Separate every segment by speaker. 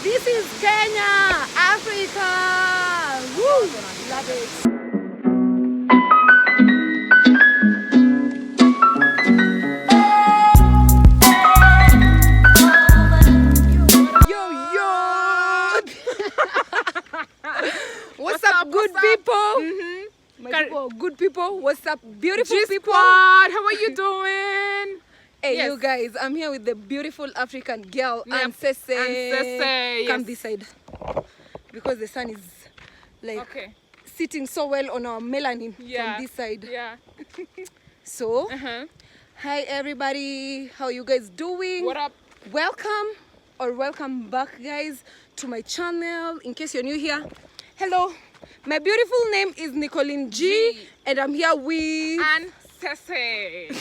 Speaker 1: This is Kenya, Africa. Woo! Love it. What's up, good people? My people, good people. What's up, beautiful people?
Speaker 2: How are you doing?
Speaker 1: Hey, yes. You guys, I'm here with the beautiful African girl, Aunt Sese.
Speaker 2: Yes.
Speaker 1: Come this side. Because the sun is like sitting so well on our melanin from this side.
Speaker 2: Yeah.
Speaker 1: So, hi everybody. How you guys doing?
Speaker 2: What up?
Speaker 1: Welcome back, guys, to my channel. In case you're new here, hello. My beautiful name is Nikoline G, and I'm here with
Speaker 2: Aunt Sese.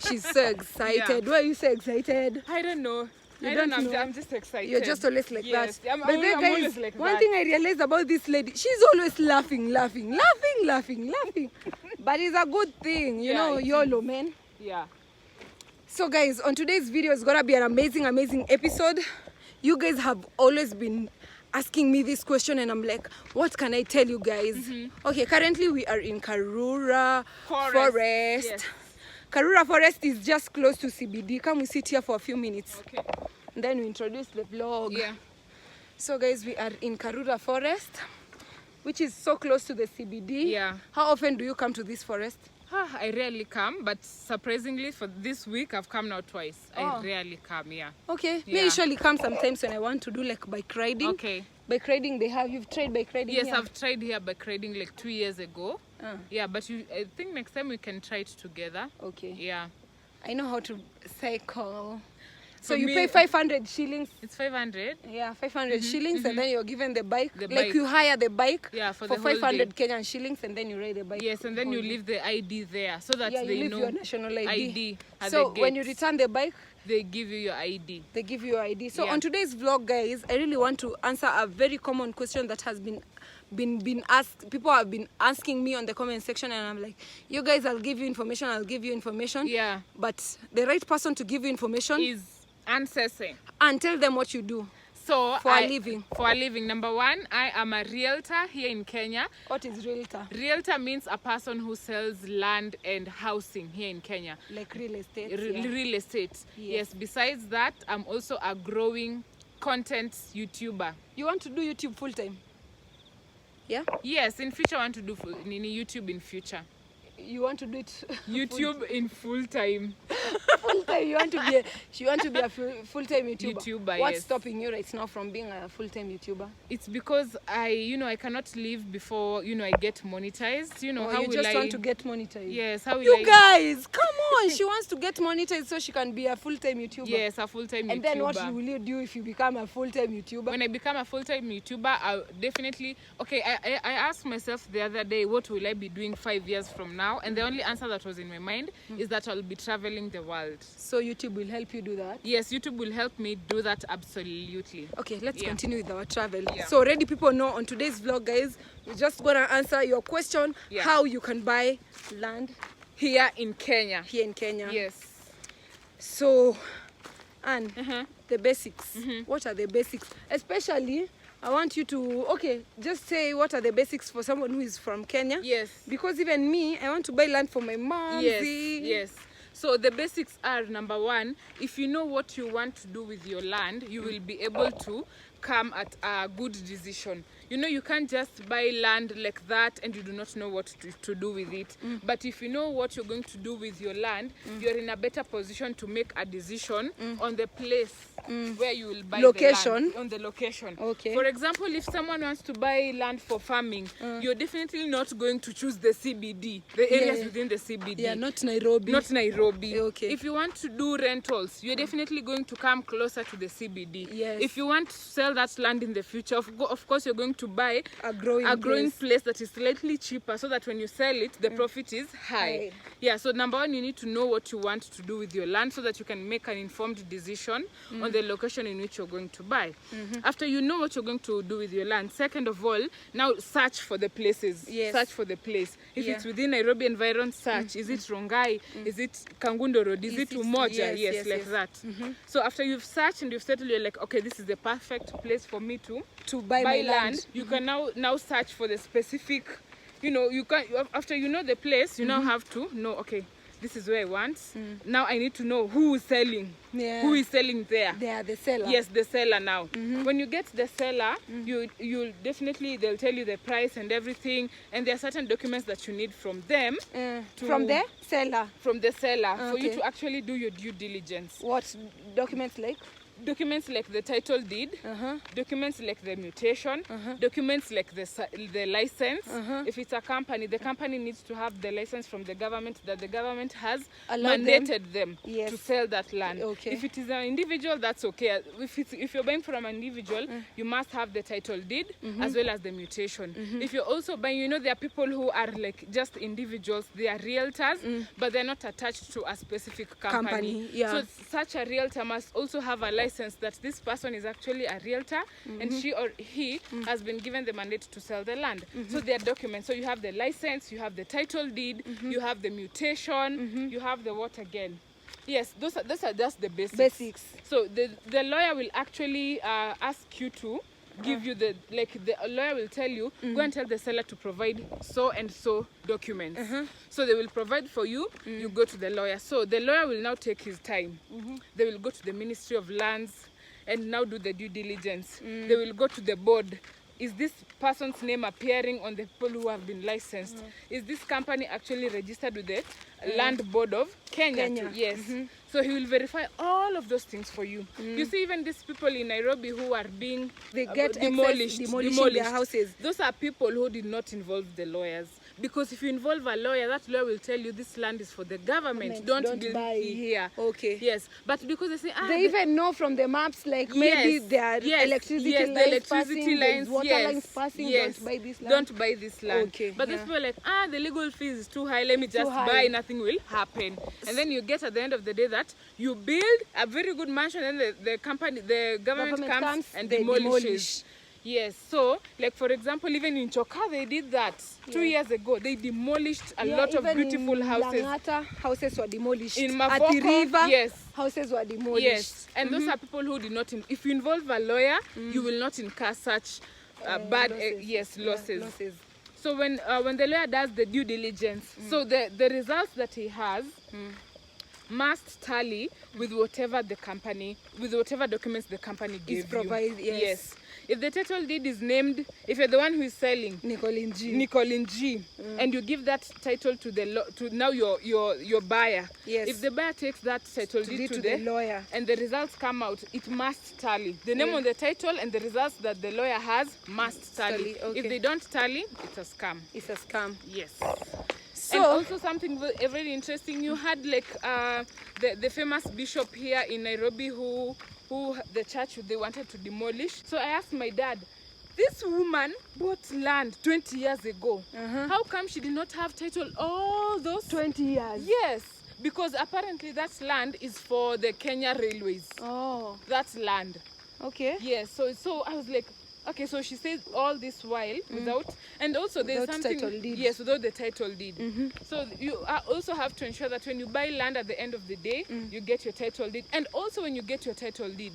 Speaker 1: She's so excited. Why are you so excited?
Speaker 2: I don't know. I'm just excited.
Speaker 1: You're just always like that.
Speaker 2: I'm always like
Speaker 1: one
Speaker 2: that.
Speaker 1: thing I realized about this lady, she's always laughing. But it's a good thing, you know, YOLO, man.
Speaker 2: Yeah.
Speaker 1: So guys, on today's video is gonna be an amazing episode. You guys have always been asking me this question, and I'm like, what can I tell you guys? Okay, currently we are in Karuda Forest.
Speaker 2: Yes.
Speaker 1: Karuda Forest is just close to CBD. Come, we sit here for a few minutes.
Speaker 2: Okay.
Speaker 1: And then we introduce the vlog.
Speaker 2: Yeah.
Speaker 1: So guys, we are in Karuda Forest, which is so close to the CBD.
Speaker 2: Yeah.
Speaker 1: How often do you come to this forest?
Speaker 2: I rarely come, but surprisingly for this week I've come now twice. I rarely come,
Speaker 1: Okay. Me usually come sometimes when I want to do like bike riding.
Speaker 2: Okay.
Speaker 1: Bike riding, you've tried bike riding?
Speaker 2: Yes,
Speaker 1: here?
Speaker 2: I've tried here bike riding like 2 years ago. Yeah, but I think next time we can try it together.
Speaker 1: Okay.
Speaker 2: Yeah.
Speaker 1: I know how to cycle. So you pay 500 shillings.
Speaker 2: It's 500?
Speaker 1: Yeah, 500 shillings, and then you're given the bike.
Speaker 2: bike.
Speaker 1: You hire the bike
Speaker 2: for
Speaker 1: for
Speaker 2: the whole
Speaker 1: 500
Speaker 2: day.
Speaker 1: Kenyan shillings, and then you ride the bike.
Speaker 2: Yes, and then you leave the ID there so that
Speaker 1: you
Speaker 2: they
Speaker 1: leave
Speaker 2: know
Speaker 1: your national ID.
Speaker 2: at
Speaker 1: So
Speaker 2: the gate.
Speaker 1: when you return the bike,
Speaker 2: they give you your ID.
Speaker 1: They give you your ID. So on today's vlog, guys, I really want to answer a very common question that has been asked. People have been asking me on the comment section, and I'm like, you guys, I'll give you information.
Speaker 2: Yeah.
Speaker 1: But the right person to give you information
Speaker 2: is Aunt Sese.
Speaker 1: And tell them what you do.
Speaker 2: So
Speaker 1: for a living.
Speaker 2: For a living, number one, I am a realtor here in Kenya.
Speaker 1: What is realtor?
Speaker 2: Realtor means a person who sells land and housing here in Kenya.
Speaker 1: Like real estate.
Speaker 2: Real estate. Yes. Besides that, I'm also a growing content YouTuber.
Speaker 1: You want to do YouTube full time? Yeah.
Speaker 2: Yes, in future I want to do YouTube in future.
Speaker 1: You want to do it
Speaker 2: YouTube in full time.
Speaker 1: Full time. You want to be a full time YouTuber. What's
Speaker 2: yes.
Speaker 1: stopping you right now from being a full time YouTuber?
Speaker 2: It's because I cannot leave before I get monetized. You know how
Speaker 1: you just want to get monetized.
Speaker 2: Yes. How
Speaker 1: you guys, come on! She wants to get monetized so she can be a full time YouTuber.
Speaker 2: Yes, a full time YouTuber.
Speaker 1: And then what will you do if you become a full time YouTuber?
Speaker 2: When I become a full time YouTuber, I'll definitely I asked myself the other day, what will I be doing 5 years from now? And the only answer that was in my mind is that I'll be traveling the world.
Speaker 1: So YouTube will help you do that?
Speaker 2: Yes, YouTube will help me do that, absolutely.
Speaker 1: Okay, let's continue with our travel. So already people know on today's vlog, guys, we're just gonna answer your question, how you can buy land
Speaker 2: here in Kenya.
Speaker 1: Yes. So, and the basics. What are the basics? Especially, I want you to, just say what are the basics for someone who is from Kenya.
Speaker 2: Yes.
Speaker 1: Because even me, I want to buy land for my mom.
Speaker 2: Yes. So the basics are, number one, if you know what you want to do with your land, you will be able to come at a good decision. You can't just buy land like that and you do not know what to do with it. But if you know what you're going to do with your land, you're in a better position to make a decision on the place where you will buy the land. On the location.
Speaker 1: Okay.
Speaker 2: For example, if someone wants to buy land for farming, you're definitely not going to choose the CBD, the areas within the CBD.
Speaker 1: Yeah, not Nairobi.
Speaker 2: Okay. If you want to do rentals, you're definitely going to come closer to the CBD.
Speaker 1: Yes.
Speaker 2: If you want to sell that land in the future, of course you're going to buy
Speaker 1: a growing
Speaker 2: place that is slightly cheaper, so that when you sell it, the profit is high. Yeah, so number one, you need to know what you want to do with your land so that you can make an informed decision on on the location in which you're going to buy. After you know what you're going to do with your land, second of all, now search for the places.
Speaker 1: Yes.
Speaker 2: Search for the place. If it's within Nairobi environ, search. Is it Rongai? Is it Kangundo Road? Is it Umoja? Yes, like that. So after you've searched and you've settled, you're like, okay, this is the perfect place for me to
Speaker 1: buy my land.
Speaker 2: You can now search for the specific, you can, after you know the place, you now have to know, okay, this is where I want. Now I need to know who is selling.
Speaker 1: Yeah.
Speaker 2: Who is selling there?
Speaker 1: They are the seller.
Speaker 2: Yes, the seller now. When you get the seller, you'll definitely, they'll tell you the price and everything, and there are certain documents that you need from them.
Speaker 1: From the seller?
Speaker 2: From the seller, for
Speaker 1: Okay.
Speaker 2: you to actually do your due diligence.
Speaker 1: What documents like?
Speaker 2: Documents like the title deed, documents like the mutation, documents like the license.
Speaker 1: Uh-huh.
Speaker 2: If it's a company, the company needs to have the license from the government that the government has
Speaker 1: Allowed
Speaker 2: mandated them
Speaker 1: Yes.
Speaker 2: to sell that land.
Speaker 1: Okay.
Speaker 2: If it is an individual, that's okay. If you're buying from an individual, you must have the title deed as well as the mutation. If you're also buying, there are people who are like just individuals, they are realtors, but they're not attached to a specific company.
Speaker 1: Yeah.
Speaker 2: So such a realtor must also have a license that this person is actually a realtor and she or he has been given the mandate to sell the land. So there are documents. So you have the license, you have the title deed, you have the mutation, you have the what again? Yes, those are just the basics. So the lawyer will actually ask you to give you the lawyer will tell you, go and tell the seller to provide so and so documents. So they will provide for you, you go to the lawyer. So the lawyer will now take his time. They will go to the Ministry of Lands and now do the due diligence. They will go to the board. Is this person's name appearing on the people who have been licensed? Is this company actually registered with the Land Board of Kenya? Yes. So he will verify all of those things for you. You see, even these people in Nairobi who are being demolishing
Speaker 1: their houses.
Speaker 2: Those are people who did not involve the lawyers. Because if you involve a lawyer, that lawyer will tell you this land is for the government. Don't build
Speaker 1: buy
Speaker 2: here.
Speaker 1: Okay.
Speaker 2: Yes. But because they say,
Speaker 1: they even know from the maps, like maybe there are electricity lines
Speaker 2: the electricity
Speaker 1: passing,
Speaker 2: lines,
Speaker 1: water lines passing, don't buy this land.
Speaker 2: Don't buy this land.
Speaker 1: Okay.
Speaker 2: But these people are like, the legal fees is too high, let me just buy, nothing will happen. And then you get at the end of the day that you build a very good mansion and the government comes and demolishes. Yes, so like for example, even in Choka they did that 2 years ago. They demolished a lot of beautiful houses.
Speaker 1: Langata, houses were demolished.
Speaker 2: In
Speaker 1: At the river,
Speaker 2: yes,
Speaker 1: houses were demolished.
Speaker 2: yes, and those are people who did not. If you involve a lawyer, you will not incur such bad losses. So when the lawyer does the due diligence, so the results that he has must tally with whatever documents the company gives you. Yes. If the title deed is named, if you're the one who is selling, Nikoline G, and you give that title to now your buyer.
Speaker 1: Yes.
Speaker 2: If the buyer takes that title deed to the
Speaker 1: lawyer,
Speaker 2: and the results come out, it must tally. The name on the title and the results that the lawyer has must tally.
Speaker 1: Okay.
Speaker 2: If they don't tally, it's a scam.
Speaker 1: It's a scam.
Speaker 2: Yes.
Speaker 1: So,
Speaker 2: and also something very interesting, you had like the famous bishop here in Nairobi who the church they wanted to demolish. So I asked my dad, this woman bought land 20 years ago. How come she did not have title all those
Speaker 1: 20 years?
Speaker 2: Yes, because apparently that land is for the Kenya Railways.
Speaker 1: Oh.
Speaker 2: That land.
Speaker 1: Okay.
Speaker 2: Yes, so I was like, okay, so she says all this while without, and also there's
Speaker 1: Without
Speaker 2: something,
Speaker 1: title deed.
Speaker 2: yes, without the title deed. So you also have to ensure that when you buy land at the end of the day, you get your title deed. And also when you get your title deed,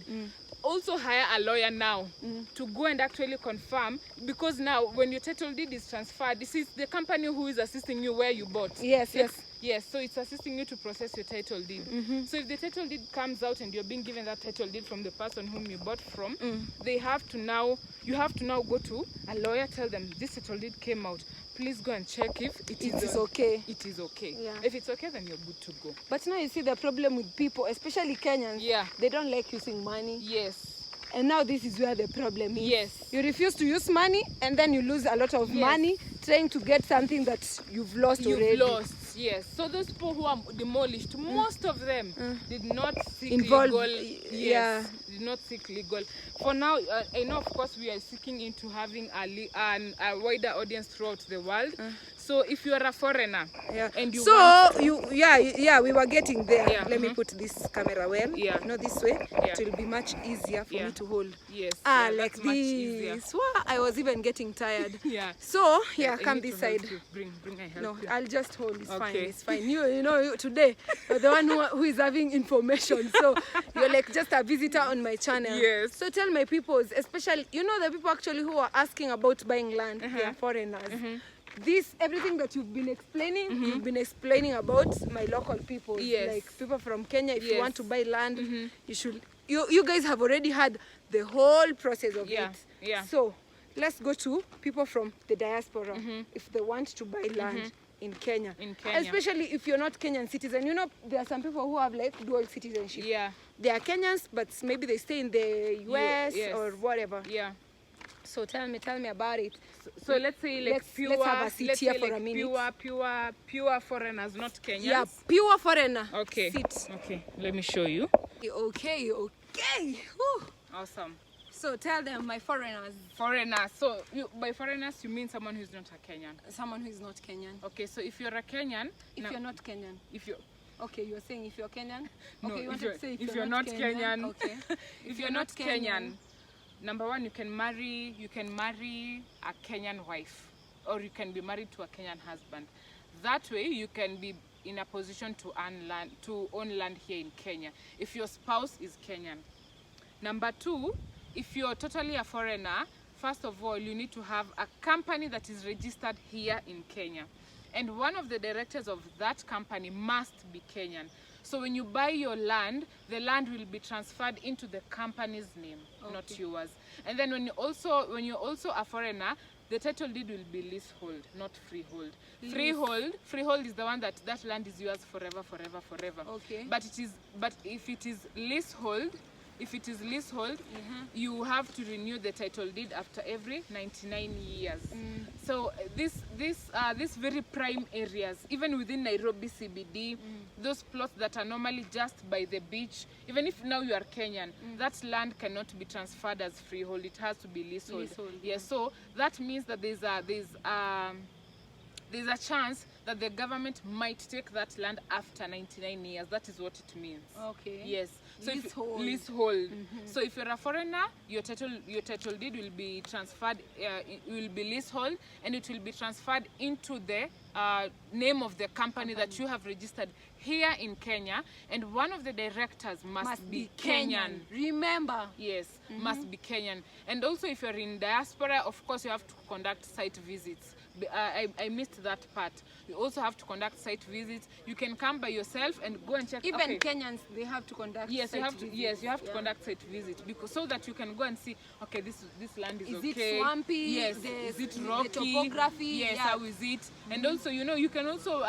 Speaker 2: also hire a lawyer now to go and actually confirm, because now when your title deed is transferred, this is the company who is assisting you where you bought. Yes, so it's assisting you to process your title deed. So if the title deed comes out and you're being given that title deed from the person whom you bought from, you have to now go to a lawyer, tell them this title deed came out. Please go and check if it is
Speaker 1: okay.
Speaker 2: It is okay.
Speaker 1: Yeah.
Speaker 2: If it's okay, then you're good to go.
Speaker 1: But now you see the problem with people, especially Kenyans.
Speaker 2: Yeah.
Speaker 1: They don't like using money.
Speaker 2: Yes.
Speaker 1: And now this is where the problem is.
Speaker 2: Yes.
Speaker 1: You refuse to use money and then you lose a lot of money trying to get something that you've lost already.
Speaker 2: You've lost, yes. So those people who are demolished, most of them did not seek legal. Yes, did not seek legal. For now, I know of course we are seeking into having a wider audience throughout the world. So if you are a foreigner
Speaker 1: Yeah.
Speaker 2: and you
Speaker 1: So
Speaker 2: want,
Speaker 1: we were getting there.
Speaker 2: Yeah,
Speaker 1: Let me put this camera well.
Speaker 2: Yeah.
Speaker 1: You know, this way.
Speaker 2: Yeah.
Speaker 1: It will be much easier for
Speaker 2: Yeah.
Speaker 1: me to hold.
Speaker 2: Yes,
Speaker 1: Ah,
Speaker 2: yeah,
Speaker 1: like
Speaker 2: that's much easier.
Speaker 1: this. Wow, I was even getting tired.
Speaker 2: Yeah.
Speaker 1: So yeah,
Speaker 2: I
Speaker 1: come
Speaker 2: need
Speaker 1: this
Speaker 2: to help
Speaker 1: side.
Speaker 2: you. Bring I help
Speaker 1: No,
Speaker 2: you.
Speaker 1: I'll just hold. It's fine.
Speaker 2: Okay.
Speaker 1: It's fine. You know, today you're the one who is having information. So you're like just a visitor on my channel.
Speaker 2: Yes.
Speaker 1: So tell my people, especially the people actually who are asking about buying land, they are foreigners. This everything that you've been explaining, you've been explaining about my local people.
Speaker 2: Yes.
Speaker 1: Like people from Kenya. If you
Speaker 2: Yes.
Speaker 1: want to buy land, you should. You guys have already had the whole process of
Speaker 2: Yeah.
Speaker 1: it.
Speaker 2: Yeah.
Speaker 1: So let's go to people from the diaspora if they want to buy land in Kenya.
Speaker 2: In Kenya.
Speaker 1: Especially if you're not Kenyan citizen. There are some people who have like dual citizenship.
Speaker 2: Yeah.
Speaker 1: They are Kenyans, but maybe they stay in the US
Speaker 2: yes.
Speaker 1: or whatever.
Speaker 2: Yeah.
Speaker 1: So tell me about it.
Speaker 2: So let's say like
Speaker 1: Let's have a seat here for a minute.
Speaker 2: Pure foreigners, not Kenyans.
Speaker 1: Yeah, pure foreigner.
Speaker 2: Okay.
Speaker 1: Sit.
Speaker 2: Okay. Let me show you.
Speaker 1: Okay. Whew.
Speaker 2: Awesome.
Speaker 1: So tell them, my foreigners,
Speaker 2: Foreigners. So by foreigners you mean someone who's not a Kenyan.
Speaker 1: someone who is not Kenyan.
Speaker 2: Okay. So if you're a Kenyan,
Speaker 1: If you're not Kenyan.
Speaker 2: if you
Speaker 1: Okay, you're saying if you're Kenyan?
Speaker 2: No,
Speaker 1: Okay, you
Speaker 2: if
Speaker 1: wanted
Speaker 2: you're-
Speaker 1: to say
Speaker 2: if you're not Kenyan.
Speaker 1: Okay.
Speaker 2: if you're not Kenyan, number one, you can marry a Kenyan wife, or you can be married to a Kenyan husband. That way, you can be in a position to own land here in Kenya if your spouse is Kenyan. Number two, if you're totally a foreigner, first of all, you need to have a company that is registered here in Kenya. And one of the directors of that company must be Kenyan. So when you buy your land, the land will be transferred into the company's name, not yours. And then when you're also a foreigner, the title deed will be leasehold, not freehold. Freehold is the one that land is yours forever.
Speaker 1: Okay.
Speaker 2: But if it is leasehold, you have to renew the title deed after every 99 years. So these very prime areas, even within Nairobi CBD, those plots that are normally just by the beach, even if now you are Kenyan, that land cannot be transferred as freehold. It has to be leasehold. Yes. So that means that there's a chance that the government might take that land after 99 years. That is what it means.
Speaker 1: Okay.
Speaker 2: Yes. So
Speaker 1: Leasehold.
Speaker 2: So if you're a foreigner, your title deed will be transferred. It will be leasehold, and it will be transferred into the name of the company that you have registered here in Kenya. And one of the directors must be Kenyan.
Speaker 1: Remember.
Speaker 2: Yes, must be Kenyan. And also, if you're in diaspora, of course, you have to conduct site visits. I missed that part. You also have to conduct site visits. You can come by yourself and go and check.
Speaker 1: Even Kenyans, they have to conduct.
Speaker 2: Yes,
Speaker 1: site
Speaker 2: you have to.
Speaker 1: visits.
Speaker 2: Yes, you have to conduct site visits so that you can go and see. Okay, this land is okay.
Speaker 1: Is it swampy?
Speaker 2: Yes. Is it rocky?
Speaker 1: The topography.
Speaker 2: Yes. How is it? And also, you can also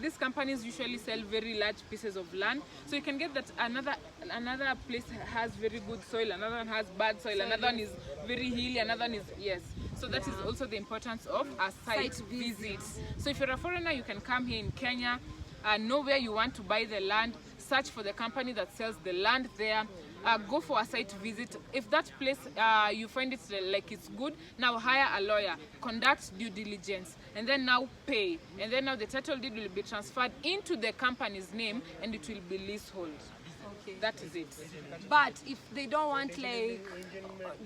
Speaker 2: these companies usually sell very large pieces of land, so you can get that another place has very good soil, another one has bad soil, another one is very hilly, another one is So that is also the importance of a site visit. So if you're a foreigner, you can come here in Kenya, know where you want to buy the land, search for the company that sells the land there, go for a site visit. If that place you find it like it's good, now hire a lawyer, conduct due diligence, and then now pay. And then now the title deed will be transferred into the company's name, and it will be leasehold.
Speaker 1: Okay.
Speaker 2: That is it.
Speaker 1: But if they don't want like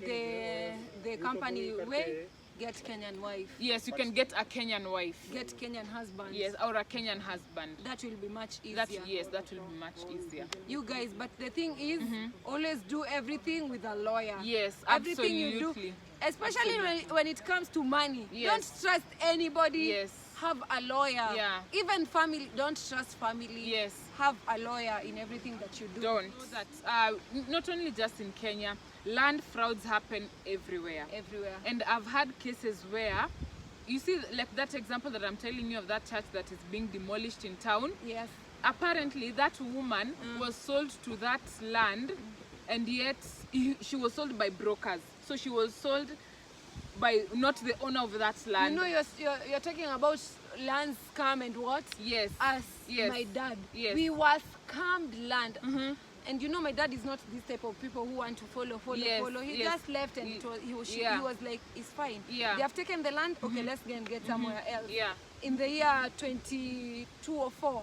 Speaker 1: the company way, get Kenyan wife.
Speaker 2: Yes, you can get a Kenyan wife.
Speaker 1: Get Kenyan husband.
Speaker 2: Yes, or a Kenyan husband.
Speaker 1: That will be much easier.
Speaker 2: That will be much easier.
Speaker 1: You guys, but the thing is, always do everything with a lawyer.
Speaker 2: Yes,
Speaker 1: everything you do,
Speaker 2: absolutely.
Speaker 1: especially when it comes to money.
Speaker 2: Yes.
Speaker 1: Don't trust anybody.
Speaker 2: Yes.
Speaker 1: Have a lawyer.
Speaker 2: Yeah.
Speaker 1: Even family, don't trust family.
Speaker 2: Yes.
Speaker 1: Have a lawyer in everything that you do.
Speaker 2: Don't. Know that not only just in Kenya, land frauds happen everywhere.
Speaker 1: Everywhere.
Speaker 2: And I've had cases where, you see, like that example that I'm telling you of that church that is being demolished in town.
Speaker 1: Yes.
Speaker 2: Apparently, that woman was sold to that land, and yet she was sold by brokers. So she was sold by not the owner of that land.
Speaker 1: You know, you're talking about land scam and what?
Speaker 2: Yes.
Speaker 1: Us,
Speaker 2: Yes.
Speaker 1: my dad,
Speaker 2: Yes.
Speaker 1: we were scammed land. And you know, my dad is not this type of people who want to follow.
Speaker 2: Yes,
Speaker 1: He
Speaker 2: yes.
Speaker 1: just left, and he was like, it's fine.
Speaker 2: Yeah.
Speaker 1: They have taken the land. Okay, let's go and get somewhere else.
Speaker 2: Yeah.
Speaker 1: In the year 22 or 4,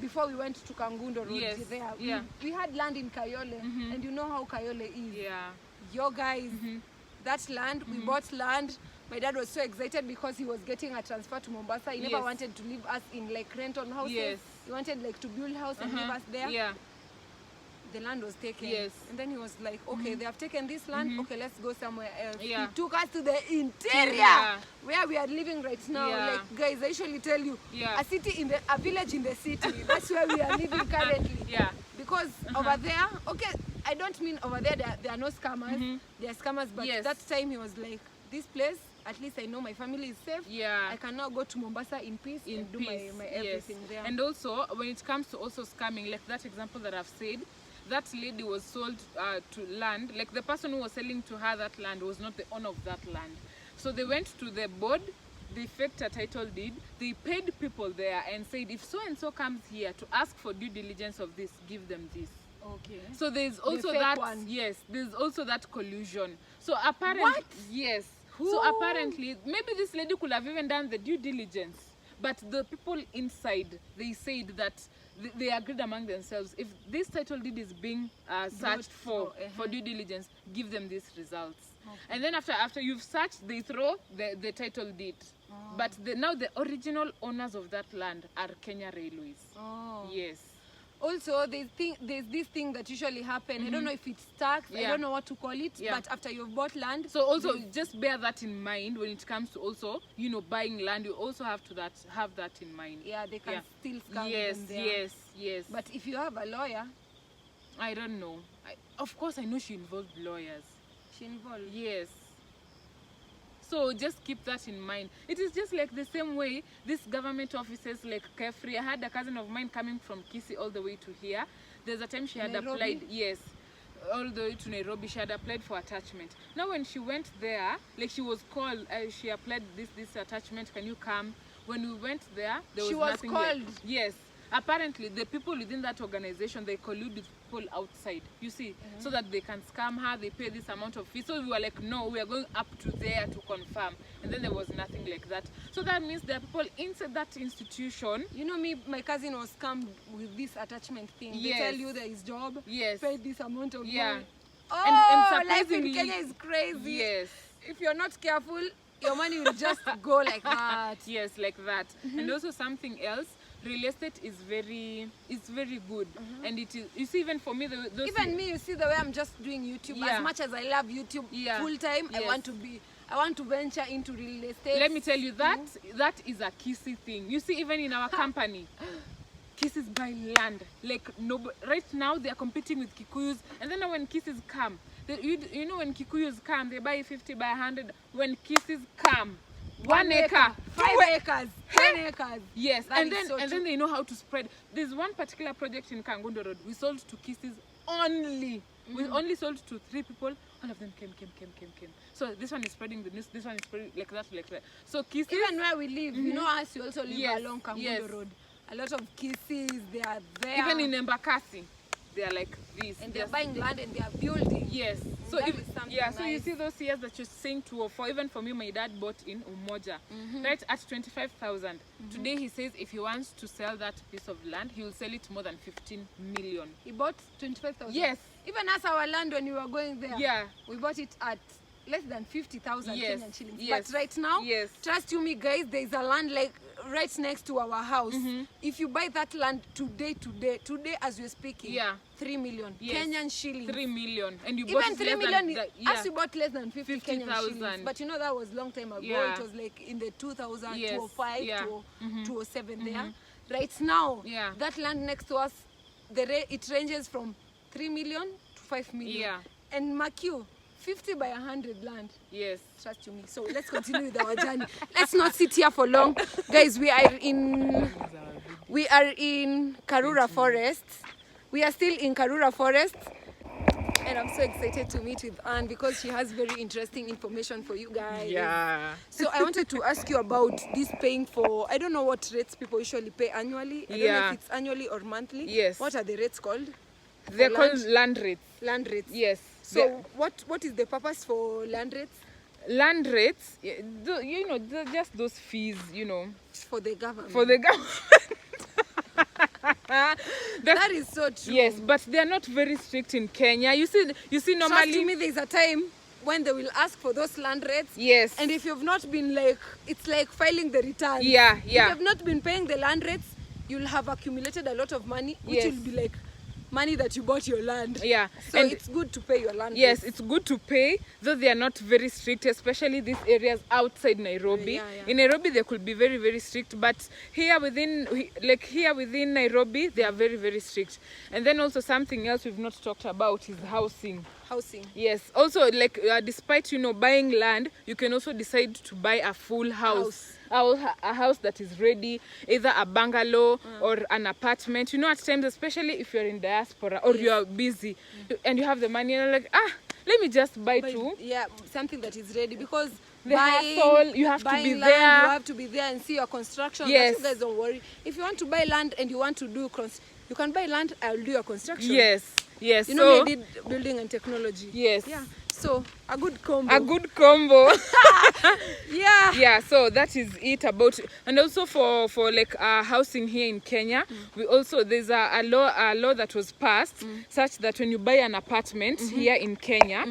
Speaker 1: before we went to Kangundo Road,
Speaker 2: Yes,
Speaker 1: there,
Speaker 2: yeah.
Speaker 1: we had land in Kayole, and you know how Kayole is.
Speaker 2: Yeah.
Speaker 1: Yo guys, that land, we bought land. My dad was so excited because he was getting a transfer to Mombasa. He never
Speaker 2: Yes.
Speaker 1: wanted to leave us in like rental houses.
Speaker 2: Yes.
Speaker 1: He wanted like to build house and leave us there.
Speaker 2: Yeah.
Speaker 1: The land was taken.
Speaker 2: Yes.
Speaker 1: And then he was like, okay, they have taken this land. Okay, let's go somewhere else.
Speaker 2: Yeah.
Speaker 1: He took us to the interior,
Speaker 2: Yeah.
Speaker 1: where we are living right now.
Speaker 2: Yeah.
Speaker 1: Like, guys, I usually tell you,
Speaker 2: Yeah.
Speaker 1: a village in the city. That's where we are living currently.
Speaker 2: Yeah.
Speaker 1: Because over there, okay, I don't mean over there, there are no scammers. There are scammers, but
Speaker 2: Yes.
Speaker 1: that time he was like, this place, at least I know my family is safe.
Speaker 2: Yeah.
Speaker 1: I can now go to Mombasa in peace and do my everything there.
Speaker 2: And also, when it comes to also scamming, like that example that I've said, that lady was sold to land, like the person who was selling to her that land was not the owner of that land. So they went to the board, they faked a title deed, they paid people there and said, if so-and-so comes here to ask for due diligence of this, give them this.
Speaker 1: Okay.
Speaker 2: So there's also
Speaker 1: fake
Speaker 2: that,
Speaker 1: one.
Speaker 2: yes, there's also that collusion. So apparently,
Speaker 1: What?
Speaker 2: yes.
Speaker 1: Who?
Speaker 2: So apparently, maybe this lady could have even done the due diligence, but the people inside, they said that they agreed among themselves, if this title deed is being searched for due diligence, give them these results. Okay. And then after you've searched, they throw the title deed. But now the original owners of that land are Kenya Railways. Yes.
Speaker 1: Also, there's this thing that usually happen. I don't know if it's tax. I
Speaker 2: Yeah.
Speaker 1: don't know what to call it.
Speaker 2: Yeah.
Speaker 1: But after you've bought land,
Speaker 2: So also just bear that in mind when it comes to also, you know, buying land. You also have to have that in mind.
Speaker 1: yeah, they can still scam
Speaker 2: Yes,
Speaker 1: them there.
Speaker 2: yes.
Speaker 1: But if you have a lawyer,
Speaker 2: I don't know. Of course, I know she involved lawyers.
Speaker 1: she involved.
Speaker 2: Yes. So just keep that in mind. It is just like the same way these government offices like Carefree. I had a cousin of mine coming from Kisii all the way to here. There's a time she had
Speaker 1: Nairobi?
Speaker 2: applied, yes, all the way to Nairobi. She had applied for attachment. Now when she went there, like she was called, she applied this attachment, can you come? When we went there, there was
Speaker 1: She was
Speaker 2: nothing
Speaker 1: called?
Speaker 2: there. Yes. Apparently, the people within that organization, they collude with people outside, you see, so that they can scam her, they pay this amount of fee. So we were like, no, we are going up to there to confirm. And then there was nothing like that. So that means there are people inside that institution.
Speaker 1: You know me, my cousin was scammed with this attachment thing. They
Speaker 2: Yes.
Speaker 1: tell you there is job,
Speaker 2: Yes.
Speaker 1: pay this amount of
Speaker 2: Yeah.
Speaker 1: money.
Speaker 2: And
Speaker 1: Oh, life in
Speaker 2: surprisingly-
Speaker 1: Kenya is crazy.
Speaker 2: Yes.
Speaker 1: If you're not careful, your money will just go like that.
Speaker 2: Yes, like that. And also something else, real estate is very good. And it is, you see, even for me, those
Speaker 1: Even me, you see the way I'm just doing YouTube.
Speaker 2: Yeah.
Speaker 1: As much as I love YouTube
Speaker 2: Yeah.
Speaker 1: full time,
Speaker 2: Yes.
Speaker 1: I want to venture into real estate.
Speaker 2: let me tell you that is a Kisii thing. You see, even in our company, Kisses buy land. Like right now they are competing with Kikuyus, and then when Kisses come, you know when Kikuyus come, they buy 50 by 100. When Kisses come, 1 acre,
Speaker 1: 5 acres, 10 acres.
Speaker 2: Yes,
Speaker 1: That
Speaker 2: and
Speaker 1: is so
Speaker 2: then they know how to spread. There's one particular project in Kangundo Road. We sold to Kisses only. We only sold to 3 people. All of them came. So this one is spreading the news. This one is spreading like that. So Kisses.
Speaker 1: Even where we live, you know us, we also live
Speaker 2: Yes,
Speaker 1: along Kangundo
Speaker 2: yes.
Speaker 1: Road. A lot of Kisses, they are there.
Speaker 2: Even in Embakasi, they are like this.
Speaker 1: and they're buying land and they are building.
Speaker 2: Yes. So
Speaker 1: That
Speaker 2: if,
Speaker 1: is something
Speaker 2: yeah, so you
Speaker 1: nice.
Speaker 2: see those years that you're saying 204. Even for me, my dad bought in Umoja, right at 25,000. Today he says if he wants to sell that piece of land, he will sell it more than 15 million.
Speaker 1: He bought 25,000.
Speaker 2: Yes.
Speaker 1: Even as our land when we were going there,
Speaker 2: Yeah.
Speaker 1: we bought it at less than 50,000
Speaker 2: Yes,
Speaker 1: Kenyan shillings.
Speaker 2: yes,
Speaker 1: But right now,
Speaker 2: yes.
Speaker 1: trust you me guys, there is a land like right next to our house. If you buy that land today as we're speaking,
Speaker 2: Yeah.
Speaker 1: 3 million
Speaker 2: Yes.
Speaker 1: Kenyan shillings.
Speaker 2: 3 million, and you bought
Speaker 1: Even
Speaker 2: it
Speaker 1: 3
Speaker 2: less
Speaker 1: million,
Speaker 2: than that, yeah.
Speaker 1: as you bought less than 50 Kenyan
Speaker 2: 50,000.
Speaker 1: shillings. But you know that was long time ago.
Speaker 2: Yeah.
Speaker 1: It was like in the 2000,
Speaker 2: Yes,
Speaker 1: 2005,
Speaker 2: yeah.
Speaker 1: 2007 there. Right now,
Speaker 2: Yeah.
Speaker 1: that land next to us, it ranges from 3 million to 5 million.
Speaker 2: Yeah.
Speaker 1: And mark you, 50 by 100 land.
Speaker 2: Yes.
Speaker 1: Trust you me. So let's continue with our journey. Let's not sit here for long. Guys, we are in Karuda Forest. We are still in Karuda Forest. And I'm so excited to meet with Anne because she has very interesting information for you guys.
Speaker 2: Yeah.
Speaker 1: So I wanted to ask you about this paying for, I don't know what rates people usually pay annually. I don't know
Speaker 2: Yeah.
Speaker 1: if it's annually or monthly.
Speaker 2: Yes.
Speaker 1: What are the rates called?
Speaker 2: They're called land rates.
Speaker 1: Land rates.
Speaker 2: Yes.
Speaker 1: So what is the purpose for land rates?
Speaker 2: Land rates, just those fees,
Speaker 1: For the government.
Speaker 2: for the government.
Speaker 1: That is so true.
Speaker 2: Yes, but they are not very strict in Kenya. You see
Speaker 1: Trust
Speaker 2: normally.
Speaker 1: me, there's a time when they will ask for those land rates.
Speaker 2: Yes.
Speaker 1: And if you've not been it's like filing the return.
Speaker 2: Yeah.
Speaker 1: If you've not been paying the land rates, you'll have accumulated a lot of money, which
Speaker 2: Yes.
Speaker 1: will be like money that you bought your land.
Speaker 2: Yeah.
Speaker 1: So
Speaker 2: And
Speaker 1: it's good to pay your land
Speaker 2: yes,
Speaker 1: rates.
Speaker 2: it's good to pay, though they are not very strict, especially these areas outside Nairobi.
Speaker 1: Yeah.
Speaker 2: In Nairobi, they could be very, very strict, but here within Nairobi, they are very, very strict. And then also something else we've not talked about is housing.
Speaker 1: Housing.
Speaker 2: Yes. Also, despite buying land, you can also decide to buy a full house. A house that is ready, either a bungalow or an apartment. At times, especially if you're in diaspora or you are busy and you have the money, and you're like, let me just buy two.
Speaker 1: Yeah, something that is ready, because
Speaker 2: The hassle, you have to
Speaker 1: buying
Speaker 2: be
Speaker 1: land,
Speaker 2: there.
Speaker 1: You have to be there and see your construction.
Speaker 2: Yes.
Speaker 1: But you guys don't worry. If you want to buy land and you want to do you can buy land, I'll do your construction.
Speaker 2: Yes.
Speaker 1: You know, I did building and technology.
Speaker 2: Yes.
Speaker 1: Yeah. So a good combo.
Speaker 2: A good combo.
Speaker 1: Yeah.
Speaker 2: Yeah, so that is it about. And also for housing here in Kenya, we also, there's a law that was passed such that when you buy an apartment here in Kenya,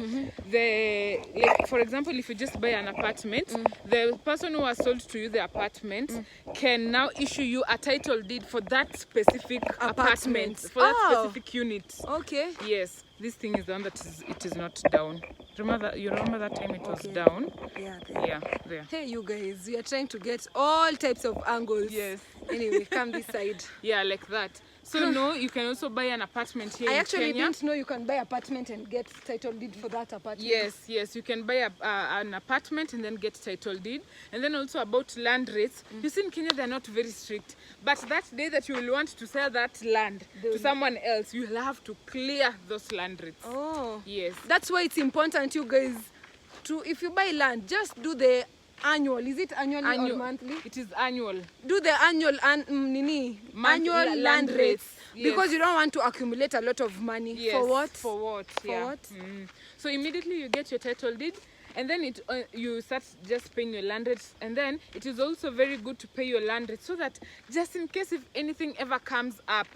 Speaker 2: for example, if you just buy an apartment, the person who has sold to you the apartment can now issue you a title deed for that specific apartment, for that specific unit.
Speaker 1: Okay.
Speaker 2: Yes, this thing is the one that it is not down. You remember that time it was down?
Speaker 1: Yeah.
Speaker 2: Yeah, there.
Speaker 1: Hey, you guys, we are trying to get all types of angles.
Speaker 2: Yes.
Speaker 1: Anyway, come this side.
Speaker 2: Yeah, like that. So no, you can also buy an apartment here
Speaker 1: I
Speaker 2: in
Speaker 1: actually
Speaker 2: Kenya.
Speaker 1: didn't know you can buy apartment and get title deed for that apartment.
Speaker 2: Yes, you can buy an apartment and then get title deed. And then also about land rates. You see in Kenya they're not very strict. But that day that you will want to sell that land to someone else, you will have to clear those land rates.
Speaker 1: Oh.
Speaker 2: Yes.
Speaker 1: That's why it's important, you guys, if you buy land, just do the annual. Is it annually or monthly?
Speaker 2: It is annual.
Speaker 1: Do the annual annual land rates.
Speaker 2: Yes.
Speaker 1: Because you don't want to accumulate a lot of money.
Speaker 2: Yes.
Speaker 1: For what?
Speaker 2: For what?
Speaker 1: For
Speaker 2: Yeah.
Speaker 1: what?
Speaker 2: So immediately you get your title deed, and then you start just paying your land rates. And then it is also very good to pay your land rates so that just in case if anything ever comes up,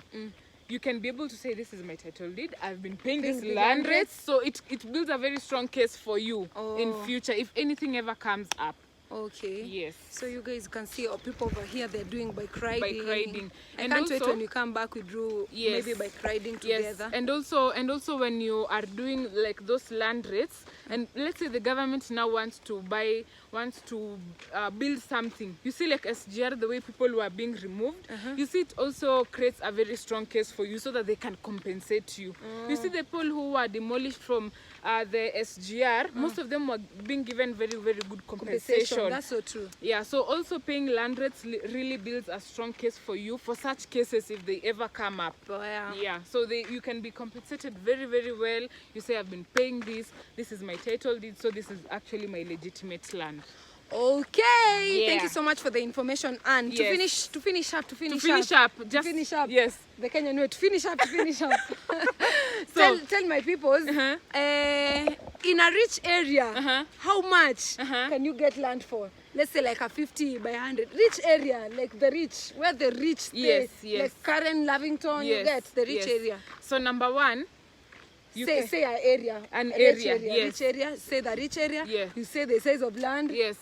Speaker 2: you can be able to say, this is my title deed, I've been paying this land rates. So it builds a very strong case for you in future if anything ever comes up.
Speaker 1: Okay.
Speaker 2: Yes.
Speaker 1: So you guys can see people over here, they're doing bike riding.
Speaker 2: Bike riding.
Speaker 1: I
Speaker 2: And
Speaker 1: can't wait
Speaker 2: also-
Speaker 1: when you come back, we do
Speaker 2: Yes.
Speaker 1: maybe bike riding
Speaker 2: Yes,
Speaker 1: together.
Speaker 2: and also when you are doing like those land rates, and let's say the government now wants to build something. You see, like SGR, the way people were being removed, you see it also creates a very strong case for you so that they can compensate you. You see the people who were demolished from the SGR, most of them were being given very, very good compensation.
Speaker 1: That's so true.
Speaker 2: Yeah, so also paying land rates really builds a strong case for you for such cases if they ever come up.
Speaker 1: Oh, yeah.
Speaker 2: Yeah, so you can be compensated very, very well. You say, I've been paying this is my title deed, so this is actually my legitimate land.
Speaker 1: Okay.
Speaker 2: Yeah.
Speaker 1: Thank you so much for the information. And
Speaker 2: Yes.
Speaker 1: to finish up.
Speaker 2: Just
Speaker 1: finish up.
Speaker 2: Yes.
Speaker 1: The Kenyan way to finish up. Tell my people, in a rich area, how much can you get land for? Let's say like a 50 by 100. Rich area, like the rich, where the rich stay.
Speaker 2: Yes.
Speaker 1: Like Karen, Lavington, you get the rich area.
Speaker 2: So number one,
Speaker 1: say an area.
Speaker 2: An
Speaker 1: A rich
Speaker 2: area, yes.
Speaker 1: Rich area. Say the rich area.
Speaker 2: Yeah.
Speaker 1: You say the size of land.
Speaker 2: yes.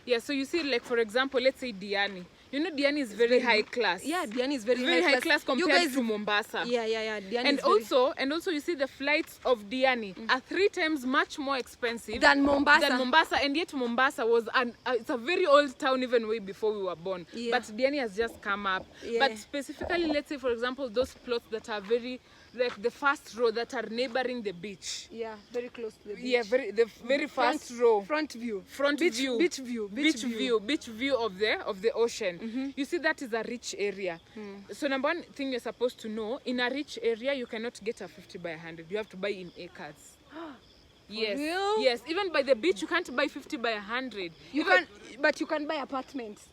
Speaker 2: Yeah, so you see, like for example, let's say Diani. You know, Diani is very high class.
Speaker 1: Yeah, Diani is very
Speaker 2: high class compared
Speaker 1: you guys,
Speaker 2: to Mombasa.
Speaker 1: Yeah. Diani
Speaker 2: And
Speaker 1: is
Speaker 2: also you see the flights of Diani are 3 times much more expensive
Speaker 1: than Mombasa.
Speaker 2: And yet Mombasa was it's a very old town even way before we were born.
Speaker 1: Yeah.
Speaker 2: But Diani has just come up.
Speaker 1: Yeah.
Speaker 2: But specifically, let's say for example, those plots that are very like the first row that are neighboring the beach.
Speaker 1: Yeah, very close to the beach.
Speaker 2: Yeah, the very first row.
Speaker 1: Front view.
Speaker 2: Beach view. Beach view of the ocean. You see, that is a rich area. So number one thing you're supposed to know, in a rich area you cannot get a 50 by 100. You have to buy in acres. Yes.
Speaker 1: Real?
Speaker 2: Yes. Even by the beach you can't buy 50 by 100.
Speaker 1: But you can buy apartments.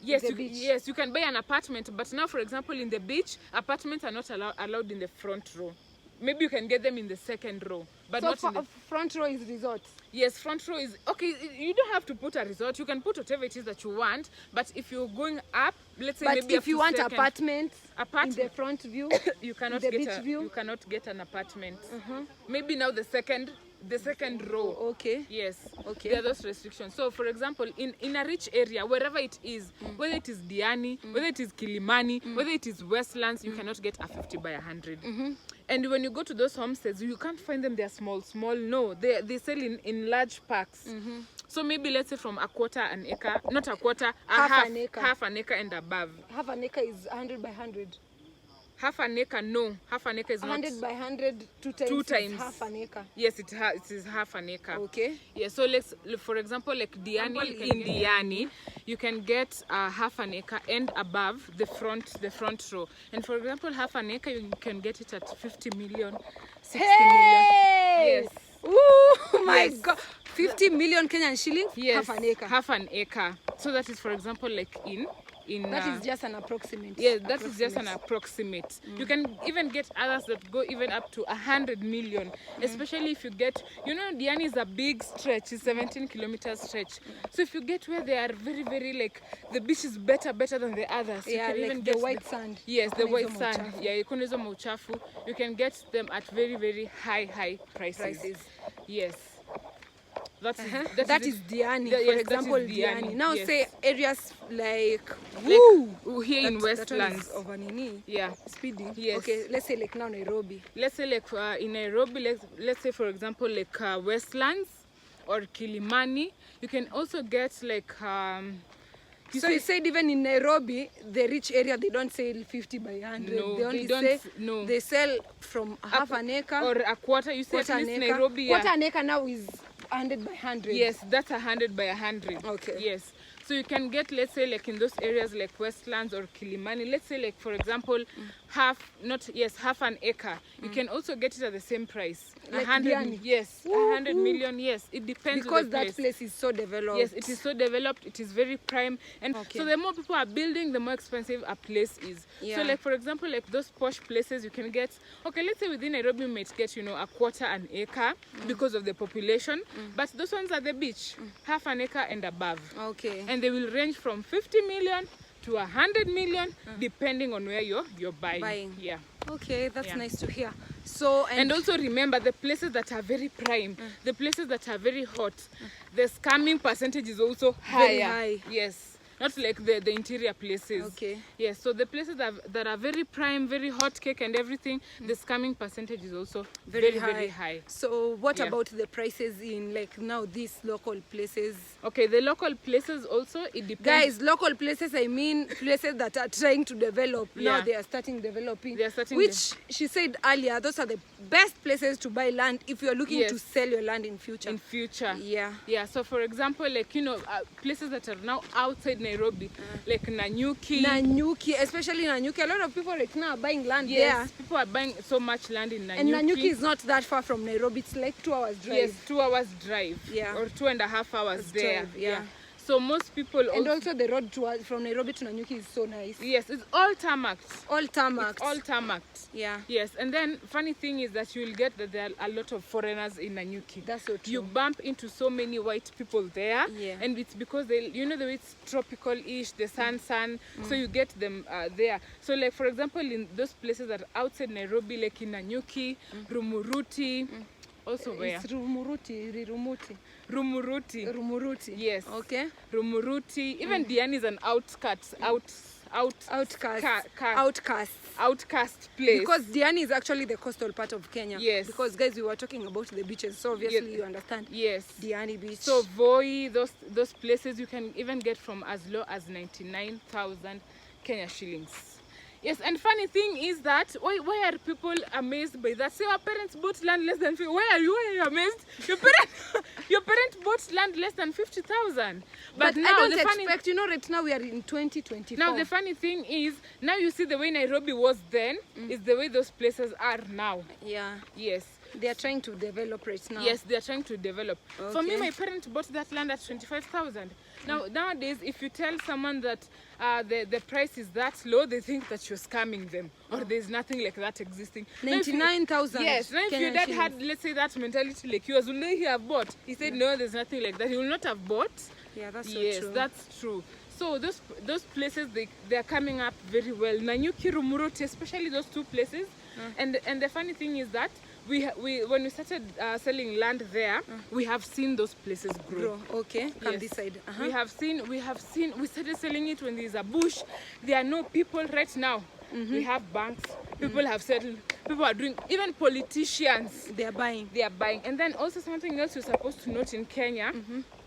Speaker 2: Yes,
Speaker 1: the beach.
Speaker 2: yes, you can buy an apartment, but now, for example, in the beach, apartments are not allowed in the front row. Maybe you can get them in the second row, but
Speaker 1: So
Speaker 2: not in the
Speaker 1: front row is resort.
Speaker 2: Yes, front row is okay. You don't have to put a resort. You can put whatever it is that you want. But if you're going up, let's say
Speaker 1: But
Speaker 2: maybe
Speaker 1: if you want apartment in the front view,
Speaker 2: you cannot
Speaker 1: the
Speaker 2: get
Speaker 1: beach view.
Speaker 2: you cannot get an apartment. Maybe now the second row.
Speaker 1: Okay.
Speaker 2: Yes.
Speaker 1: Okay.
Speaker 2: There are those restrictions. So, for example, in a rich area, wherever it is, whether it is Diani, whether it is Kilimani, whether it is Westlands, you cannot get a 50 by 100. And when you go to those homesteads, you can't find them. They're small. No, they sell in large packs. So maybe let's say from a quarter an acre, not a quarter,
Speaker 1: Half an acre.
Speaker 2: half an acre and above.
Speaker 1: Half an acre is 100 by 100.
Speaker 2: Half an acre, no. Half an acre is
Speaker 1: 100 by 100, two
Speaker 2: Two
Speaker 1: times.
Speaker 2: times.
Speaker 1: Half an acre.
Speaker 2: Yes, it is half an acre.
Speaker 1: Okay.
Speaker 2: Yeah, so for example, like Diani, in Diani, you can get half an acre and above the front row. And for example, half an acre, you can get it at 50 million, 60 million.
Speaker 1: Hey!
Speaker 2: Yes.
Speaker 1: Oh my
Speaker 2: Yes.
Speaker 1: God. 50 million Kenyan shillings,
Speaker 2: Yes.
Speaker 1: half an acre.
Speaker 2: Half an acre. So that is, for example, like in
Speaker 1: That is just an approximate.
Speaker 2: yes, that is just an approximate. You can even get others that go even up to 100 million, especially if you get, Diani is a big stretch, it's 17 kilometers stretch. So if you get where they are very, very like, the beach is better than the others.
Speaker 1: Yeah,
Speaker 2: you can
Speaker 1: like
Speaker 2: even
Speaker 1: the
Speaker 2: get
Speaker 1: white sand.
Speaker 2: Yes, the
Speaker 1: Kuna
Speaker 2: white
Speaker 1: hizo
Speaker 2: sand.
Speaker 1: mauchafu.
Speaker 2: Yeah, kuna hizo mauchafu. You can get them at very, very high prices. Yes.
Speaker 1: That is Diani,
Speaker 2: Yes,
Speaker 1: for
Speaker 2: that is
Speaker 1: example, Diani. Now
Speaker 2: yes.
Speaker 1: say areas like
Speaker 2: Here in
Speaker 1: that
Speaker 2: Westlands.
Speaker 1: one is over Nini.
Speaker 2: Yeah.
Speaker 1: Speeding.
Speaker 2: Yes.
Speaker 1: Okay, let's say like now Nairobi.
Speaker 2: Let's say like in Nairobi, let's say for example like Westlands or Kilimani, you can also get like
Speaker 1: So you said even in Nairobi, the rich area, they don't sell 50 by 100.
Speaker 2: No,
Speaker 1: they only
Speaker 2: they don't,
Speaker 1: say
Speaker 2: no.
Speaker 1: they sell from half an acre
Speaker 2: or a quarter. You say
Speaker 1: quarter
Speaker 2: at
Speaker 1: an
Speaker 2: least
Speaker 1: acre.
Speaker 2: Nairobi.
Speaker 1: Quarter
Speaker 2: Yeah.
Speaker 1: an acre now is 100 by 100.
Speaker 2: Yes, that's 100 by 100.
Speaker 1: Okay.
Speaker 2: Yes. So you can get, let's say, like in those areas like Westlands or Kilimani, let's say like, for example, half an acre. You can also get it at the same price.
Speaker 1: Like
Speaker 2: 100,
Speaker 1: Diani.
Speaker 2: yes,
Speaker 1: Woo,
Speaker 2: 100 million, yes. It depends
Speaker 1: Because
Speaker 2: on the
Speaker 1: that place is so developed.
Speaker 2: Yes, it is so developed, it is very prime. And
Speaker 1: Okay.
Speaker 2: so the more people are building, the more expensive a place is.
Speaker 1: Yeah.
Speaker 2: So like, for example, like those posh places, you can get, okay, let's say within Nairobi, you might get, a quarter an acre because of the population. But those ones are the beach, half an acre and above.
Speaker 1: Okay.
Speaker 2: And they will range from 50 million to 100 million, depending on where you're buying. Yeah.
Speaker 1: Okay, that's
Speaker 2: Yeah.
Speaker 1: nice to hear. So
Speaker 2: And also remember, the places that are very prime, the places that are very hot, the scamming percentage is also higher.
Speaker 1: Very high.
Speaker 2: Yes. Not like the interior places.
Speaker 1: Okay.
Speaker 2: Yes, so the places that are very prime, very hot cake and everything, the scamming percentage is also very high.
Speaker 1: So what
Speaker 2: Yeah.
Speaker 1: about the prices in like now these local places?
Speaker 2: Okay, the local places also, it depends.
Speaker 1: Guys, local places, I mean places that are trying to develop. Now
Speaker 2: Yeah.
Speaker 1: they are starting developing.
Speaker 2: They are starting
Speaker 1: which she said earlier, those are the best places to buy land if you are looking
Speaker 2: Yes.
Speaker 1: to sell your land in future.
Speaker 2: in future.
Speaker 1: Yeah.
Speaker 2: Yeah, so for example, like, places that are now outside Nairobi, like Nanyuki.
Speaker 1: Nanyuki, especially Nanyuki. A lot of people right now are buying land
Speaker 2: Yes,
Speaker 1: there.
Speaker 2: people are buying so much land in Nanyuki.
Speaker 1: And Nanyuki is not that far from Nairobi. It's like 2 hours drive.
Speaker 2: Yes, 2 hours drive.
Speaker 1: Yeah.
Speaker 2: Or 2.5 hours there.
Speaker 1: drive, yeah.
Speaker 2: So most people
Speaker 1: And also the road from Nairobi to Nanyuki is so nice.
Speaker 2: yes, it's all tarmacked.
Speaker 1: All tarmac.
Speaker 2: All tarmacked.
Speaker 1: Yeah.
Speaker 2: Yes, and then funny thing is that you will get that there are a lot of foreigners in Nanyuki.
Speaker 1: That's so true.
Speaker 2: You bump into so many white people there,
Speaker 1: Yeah.
Speaker 2: and it's because the way it's tropical-ish, the sun, so you get them there. So like for example, in those places that are outside Nairobi, like in Nanyuki, Rumuruti, also where?
Speaker 1: It's Rumuruti.
Speaker 2: Rumuruti. Yes.
Speaker 1: Okay.
Speaker 2: Rumuruti. Even Diani is an outcast place.
Speaker 1: Because Diani is actually the coastal part of Kenya.
Speaker 2: Yes.
Speaker 1: Because guys, we were talking about the beaches, so obviously
Speaker 2: Yes.
Speaker 1: you understand.
Speaker 2: Yes.
Speaker 1: Diani beach.
Speaker 2: So Voi, those places you can even get from as low as 99,000 Kenya shillings. Yes, and funny thing is that why are people amazed by that? Say our parents bought land less than 50. Why are you amazed? Your parents bought land less than 50,000.
Speaker 1: but
Speaker 2: now
Speaker 1: I don't
Speaker 2: the funny,
Speaker 1: expect, right now we are in 2024.
Speaker 2: now the funny thing is, now you see the way Nairobi was then is the way those places are now.
Speaker 1: Yeah.
Speaker 2: Yes.
Speaker 1: They are trying to develop right now.
Speaker 2: Yes, they are trying to develop. For me,
Speaker 1: Okay.
Speaker 2: my parents bought that land at 25,000. Now, nowadays, if you tell someone that the price is that low, they think that you're scamming them, or there's nothing like that existing. Now, if you-
Speaker 1: 99,000.
Speaker 2: Yes. Now, if your
Speaker 1: Kenyan
Speaker 2: dad
Speaker 1: shillings.
Speaker 2: had, let's say, that mentality like yours, will he have bought? He said, no, there's nothing like that. He will not have bought.
Speaker 1: Yeah, that's so
Speaker 2: Yes,
Speaker 1: true.
Speaker 2: that's true. So those places, they are coming up very well. Nanyuki, Rumuruti, especially those two places. And the funny thing is that we when we started selling land there, we have seen those places grow.
Speaker 1: Okay, come
Speaker 2: Yes.
Speaker 1: this side.
Speaker 2: We have seen we started selling it when there's a bush. There are no people right now. We have banks. People have settled. People are doing, even politicians,
Speaker 1: They are buying.
Speaker 2: they are buying. And then also something else you're supposed to note in Kenya,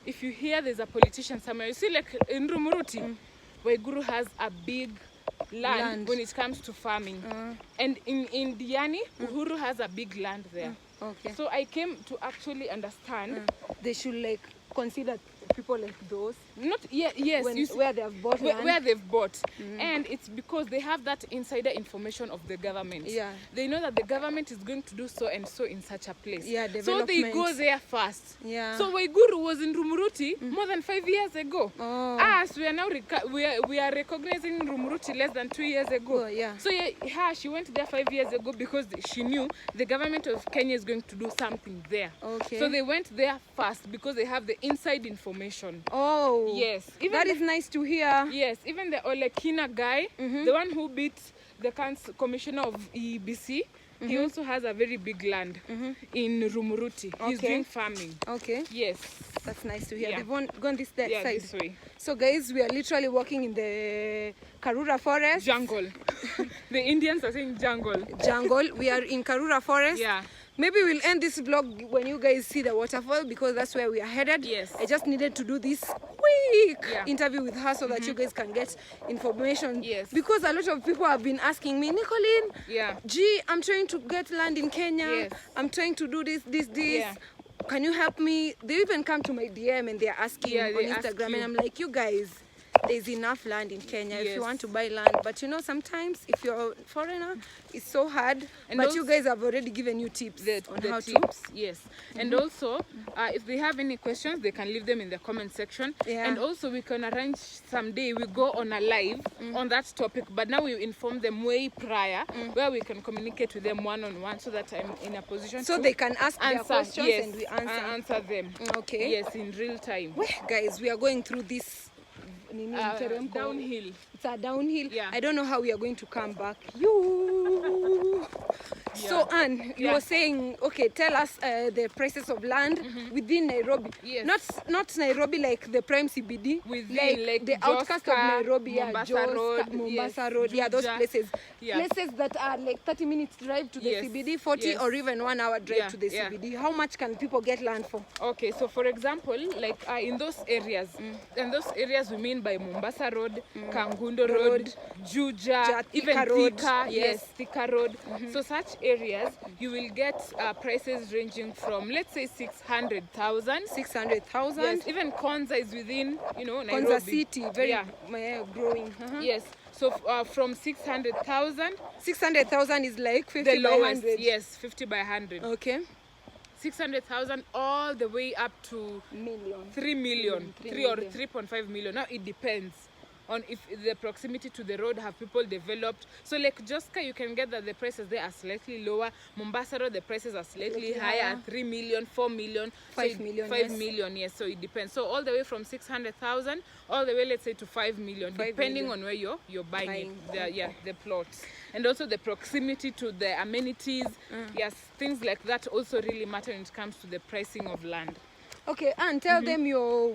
Speaker 2: if you hear there's a politician somewhere, you see like in Rumuruti, Waiguru has a big land when it comes to farming. And in Diani, Uhuru has a big land there.
Speaker 1: Okay.
Speaker 2: So I came to actually understand.
Speaker 1: They should like consider people like those
Speaker 2: Not yes,
Speaker 1: when,
Speaker 2: you see,
Speaker 1: where they have bought land.
Speaker 2: where they've bought, and it's because they have that insider information of the government.
Speaker 1: Yeah.
Speaker 2: They know that the government is going to do so and so in such a place.
Speaker 1: Yeah,
Speaker 2: so they go
Speaker 1: development.
Speaker 2: there first.
Speaker 1: Yeah.
Speaker 2: So Waiguru was in Rumuruti more than 5 years ago.
Speaker 1: Oh.
Speaker 2: Us, we are now we are recognizing Rumuruti less than 2 years ago.
Speaker 1: Oh, yeah.
Speaker 2: So she went there 5 years ago because she knew the government of Kenya is going to do something there.
Speaker 1: Okay.
Speaker 2: So they went there first because they have the inside information.
Speaker 1: Oh.
Speaker 2: Yes. Even
Speaker 1: That is nice to hear.
Speaker 2: Yes, even the Olekina guy, the one who beat the commissioner of EBC, he also has a very big land in Rumuruti. He's
Speaker 1: Okay.
Speaker 2: doing farming.
Speaker 1: Okay.
Speaker 2: Yes.
Speaker 1: That's nice to hear.
Speaker 2: Yeah.
Speaker 1: They've gone this that
Speaker 2: Yeah,
Speaker 1: side.
Speaker 2: this way.
Speaker 1: So guys, we are literally walking in the Karuda Forest.
Speaker 2: Jungle. The Indians are saying jungle.
Speaker 1: Jungle. We are in Karuda Forest.
Speaker 2: Yeah.
Speaker 1: Maybe we'll end this vlog when you guys see the waterfall because that's where we are headed.
Speaker 2: Yes.
Speaker 1: I just needed to do this quick
Speaker 2: Yeah.
Speaker 1: interview with her so that you guys can get information.
Speaker 2: Yes.
Speaker 1: Because a lot of people have been asking me, Nikoline,
Speaker 2: Yeah.
Speaker 1: gee, I'm trying to get land in Kenya.
Speaker 2: Yes.
Speaker 1: I'm trying to do this.
Speaker 2: Yeah.
Speaker 1: Can you help me? They even come to my DM and they're asking
Speaker 2: Yeah,
Speaker 1: on
Speaker 2: they ask
Speaker 1: Instagram,
Speaker 2: you.
Speaker 1: and I'm like, you guys, there's enough land in Kenya if
Speaker 2: Yes.
Speaker 1: you want to buy land. But you know, sometimes if you're a foreigner, it's so hard.
Speaker 2: And
Speaker 1: but
Speaker 2: also-
Speaker 1: you guys have already given you tips on
Speaker 2: the
Speaker 1: how
Speaker 2: tips, yes. And also, if they have any questions, they can leave them in the comment section.
Speaker 1: Yeah.
Speaker 2: And also, we can arrange someday we go on a live on that topic. But now we inform them way prior, where we can communicate with them one-on-one, so that I'm in a position
Speaker 1: so
Speaker 2: to
Speaker 1: they can ask their
Speaker 2: answer
Speaker 1: questions
Speaker 2: yes,
Speaker 1: and we answer.
Speaker 2: answer them.
Speaker 1: Okay.
Speaker 2: Yes, in real time.
Speaker 1: Guys, we are going through this mteremko.
Speaker 2: Downhill.
Speaker 1: It's a downhill.
Speaker 2: Yeah.
Speaker 1: I don't know how we are going to come back. You. So Anne, you
Speaker 2: Yeah.
Speaker 1: were saying, okay, tell us the prices of land within Nairobi.
Speaker 2: Yes.
Speaker 1: Not Nairobi like the prime CBD.
Speaker 2: Within, like
Speaker 1: the outskirts of
Speaker 2: Joska,
Speaker 1: Nairobi,
Speaker 2: Mombasa
Speaker 1: Joska,
Speaker 2: Road,
Speaker 1: Mombasa
Speaker 2: yes,
Speaker 1: Road, yeah, those
Speaker 2: Juja.
Speaker 1: places.
Speaker 2: Yeah.
Speaker 1: Places that are like 30 minutes drive to the
Speaker 2: Yes,
Speaker 1: CBD, 40
Speaker 2: yes.
Speaker 1: or even 1 hour drive
Speaker 2: Yeah,
Speaker 1: to the
Speaker 2: yeah.
Speaker 1: CBD. How much can people get land for?
Speaker 2: Okay, so for example, like in those areas, and those areas we mean by Mombasa Road, Kangundo Road, Juja, even
Speaker 1: Thika Road,
Speaker 2: Thika,
Speaker 1: yes.
Speaker 2: yes, Thika Road. So such areas, you will get prices ranging from, let's say, 600,000.
Speaker 1: 600,000.
Speaker 2: Yes, even Konza is within, Nairobi.
Speaker 1: Konza City, very
Speaker 2: Yeah.
Speaker 1: growing.
Speaker 2: Yes, so from 600,000,
Speaker 1: 600,000 is like 50
Speaker 2: the
Speaker 1: by
Speaker 2: lowest,
Speaker 1: 100.
Speaker 2: yes, 50 by 100.
Speaker 1: Okay.
Speaker 2: 600,000 all the way up to
Speaker 1: Million.
Speaker 2: 3 million,
Speaker 1: 3
Speaker 2: 3 or
Speaker 1: million.
Speaker 2: 3.5 million. Now it depends on if the proximity to the road have people developed. So like Joska, you can get that the prices there are slightly lower. Mombasa Road, the prices are slightly
Speaker 1: Slightly
Speaker 2: higher,
Speaker 1: higher.
Speaker 2: 3 million, 4 million,
Speaker 1: 5 million,
Speaker 2: 5
Speaker 1: yes.
Speaker 2: million, yes. So it depends. So all the way from 600,000 all the way, let's say, to 5 million,
Speaker 1: 5
Speaker 2: depending
Speaker 1: million.
Speaker 2: on where you're buying
Speaker 1: Buying.
Speaker 2: it. The plots. And also the proximity to the amenities. Yes, things like that also really matter when it comes to the pricing of land.
Speaker 1: Okay, and tell them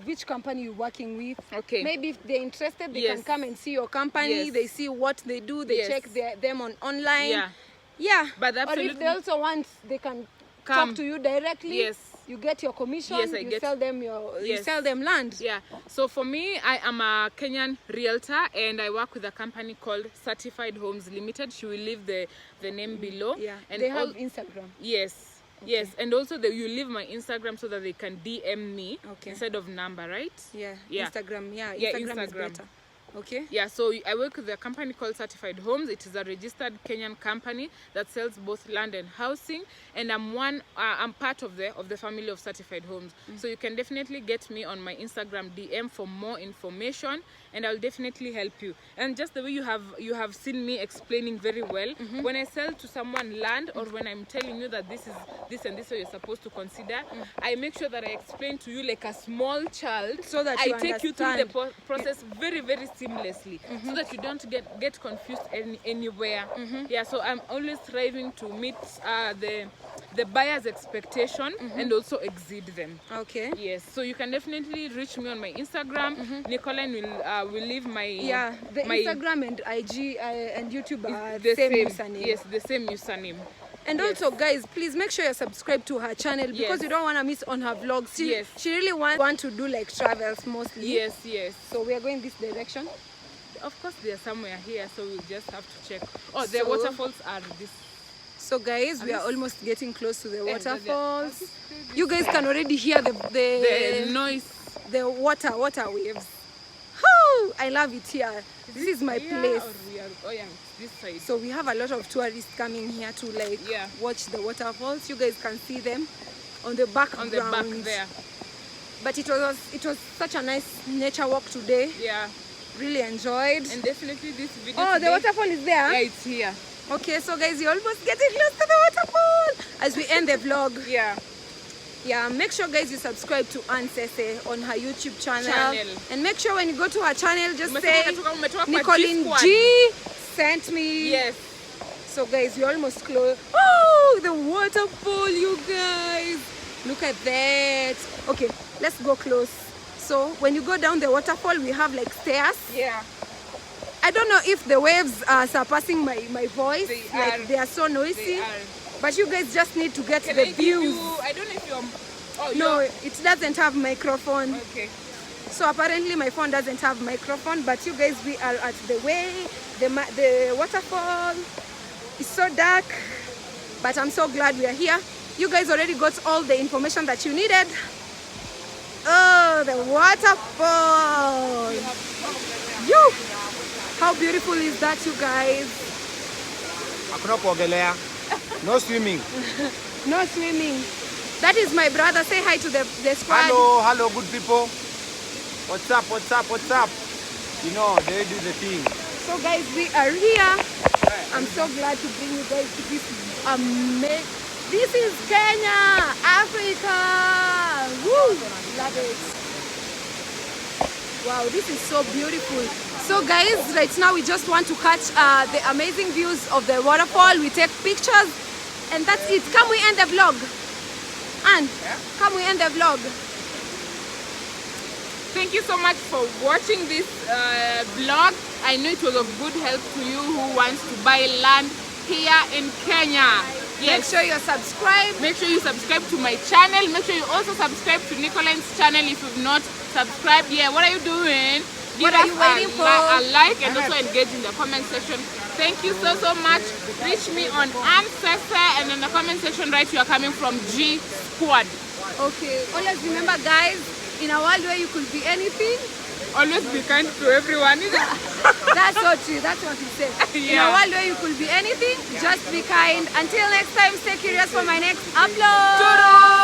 Speaker 1: which company you're working with.
Speaker 2: Okay.
Speaker 1: Maybe if they're interested, they can
Speaker 2: Yes.
Speaker 1: come and see your company.
Speaker 2: Yes.
Speaker 1: They see what they do. They
Speaker 2: Yes.
Speaker 1: check them online.
Speaker 2: Yeah.
Speaker 1: Yeah.
Speaker 2: But
Speaker 1: or if
Speaker 2: absolutely-
Speaker 1: they also want, they can
Speaker 2: Come.
Speaker 1: talk to you directly.
Speaker 2: Yes.
Speaker 1: You get your commission.
Speaker 2: Yes, I
Speaker 1: you
Speaker 2: get-
Speaker 1: sell them you
Speaker 2: Yes.
Speaker 1: sell them land.
Speaker 2: Yeah. So for me, I am a Kenyan realtor and I work with a company called Certified Homes Limited. She will leave the name below.
Speaker 1: Yeah.
Speaker 2: And
Speaker 1: they have
Speaker 2: all-
Speaker 1: Instagram.
Speaker 2: Yes. Yes, and also you leave my Instagram so that they can DM me
Speaker 1: Okay.
Speaker 2: instead of number, right?
Speaker 1: Yeah.
Speaker 2: Yeah.
Speaker 1: Instagram. Yeah.
Speaker 2: Yeah,
Speaker 1: Instagram is
Speaker 2: Instagram.
Speaker 1: better. Okay.
Speaker 2: Yeah, so I work with a company called Certified Homes. It is a registered Kenyan company that sells both land and housing, and I'm part of the family of Certified Homes. So you can definitely get me on my Instagram DM for more information, and I'll definitely help you. And just the way you have seen me explaining very well, when I sell to someone land, or when I'm telling you that this is this and this what you're supposed to consider, I make sure that I explain to you like a small child,
Speaker 1: So that
Speaker 2: I
Speaker 1: you
Speaker 2: take you through the
Speaker 1: understand.
Speaker 2: process very, very seamlessly, so that you don't get confused anywhere. Yeah, so I'm always striving to meet the buyer's expectation and also exceed them.
Speaker 1: Okay.
Speaker 2: Yes, so you can definitely reach me on my Instagram. Nikoline will leave my
Speaker 1: The
Speaker 2: my
Speaker 1: Instagram and IG and YouTube are
Speaker 2: the
Speaker 1: same
Speaker 2: same
Speaker 1: username.
Speaker 2: Yes, the same username.
Speaker 1: And
Speaker 2: Yes.
Speaker 1: also, guys, please make sure you're subscribed to her channel because
Speaker 2: Yes.
Speaker 1: you don't want to miss on her vlogs.
Speaker 2: Yes.
Speaker 1: She really want to do like travels mostly.
Speaker 2: Yes, yes.
Speaker 1: So we are going this direction.
Speaker 2: Of course, they're somewhere here, so we'll just have to check. Oh, the
Speaker 1: So-
Speaker 2: waterfalls are this.
Speaker 1: So guys, we are almost getting close to the
Speaker 2: the-
Speaker 1: waterfalls. You guys can already hear
Speaker 2: The
Speaker 1: the
Speaker 2: noise.
Speaker 1: water waves. Oh, I love it here. This is my
Speaker 2: Here,
Speaker 1: place.
Speaker 2: or we are, oh yeah, this side.
Speaker 1: So we have a lot of tourists coming here to like
Speaker 2: Yeah.
Speaker 1: watch the waterfalls. You guys can see them on the background.
Speaker 2: On the back there.
Speaker 1: But it was such a nice nature walk today.
Speaker 2: Yeah,
Speaker 1: Really enjoyed.
Speaker 2: and definitely this video.
Speaker 1: Oh, the
Speaker 2: today-
Speaker 1: waterfall is there.
Speaker 2: Yeah, it's here.
Speaker 1: Okay, so guys, you're almost getting close to the waterfall as we end the vlog.
Speaker 2: Yeah.
Speaker 1: Yeah, make sure guys you subscribe to Ann Sese on her YouTube channel. And make sure when you go to her channel, just say
Speaker 2: Umetoka kwa
Speaker 1: Nikoline
Speaker 2: G-Squad.
Speaker 1: G sent me.
Speaker 2: Yes.
Speaker 1: So guys, we're almost close. Oh, the waterfall, you guys. Look at that. Okay, let's go close. So when you go down the waterfall, we have like stairs.
Speaker 2: Yeah.
Speaker 1: I don't know if the waves are surpassing my voice.
Speaker 2: They
Speaker 1: like
Speaker 2: are.
Speaker 1: they are so noisy.
Speaker 2: They are.
Speaker 1: But you guys just need to get
Speaker 2: Can
Speaker 1: the
Speaker 2: I give
Speaker 1: views.
Speaker 2: you? I don't know if you're. Oh,
Speaker 1: No,
Speaker 2: you're.
Speaker 1: it doesn't have microphone.
Speaker 2: Okay.
Speaker 1: So apparently my phone doesn't have microphone, but you guys, we are at the way, the waterfall. It's so dark, but I'm so glad we are here. You guys already got all the information that you needed. Oh, the waterfall. You, how beautiful is that, you guys?
Speaker 3: Hakuna kuogelea. No swimming.
Speaker 1: No swimming. That is my brother. Say hi to the squad.
Speaker 3: Hello, good people. What's up? You know, they do the thing.
Speaker 1: So guys, we are here. I'm so glad to bring you guys to this amazing. This is Kenya, Africa. Woo! Love it. Wow, this is so beautiful. So guys, right now we just want to catch the amazing views of the waterfall. We take pictures, and that's it. Come we end the vlog. And come we end the vlog.
Speaker 2: Thank you so much for watching this vlog. I know it was of good help to you who wants to buy land here in Kenya.
Speaker 1: Make sure you're subscribed.
Speaker 2: Make sure you subscribe to my channel. Make sure you also subscribe to Nicoline's channel if you've not subscribed. Yeah, what are you doing?
Speaker 1: What are you waiting for?
Speaker 2: A like and also engage in the comment section. Thank you so much. Reach me on Ann Sese, and in the comment section write you are coming from G Squad.
Speaker 1: Okay, always remember guys, in a world where you could be anything,
Speaker 2: Always be kind to everyone.
Speaker 1: that's so true, that's what he said. In a
Speaker 2: Yeah.
Speaker 1: world where you could be anything, just be kind. Until next time, stay curious for my next upload.
Speaker 2: Ta-da!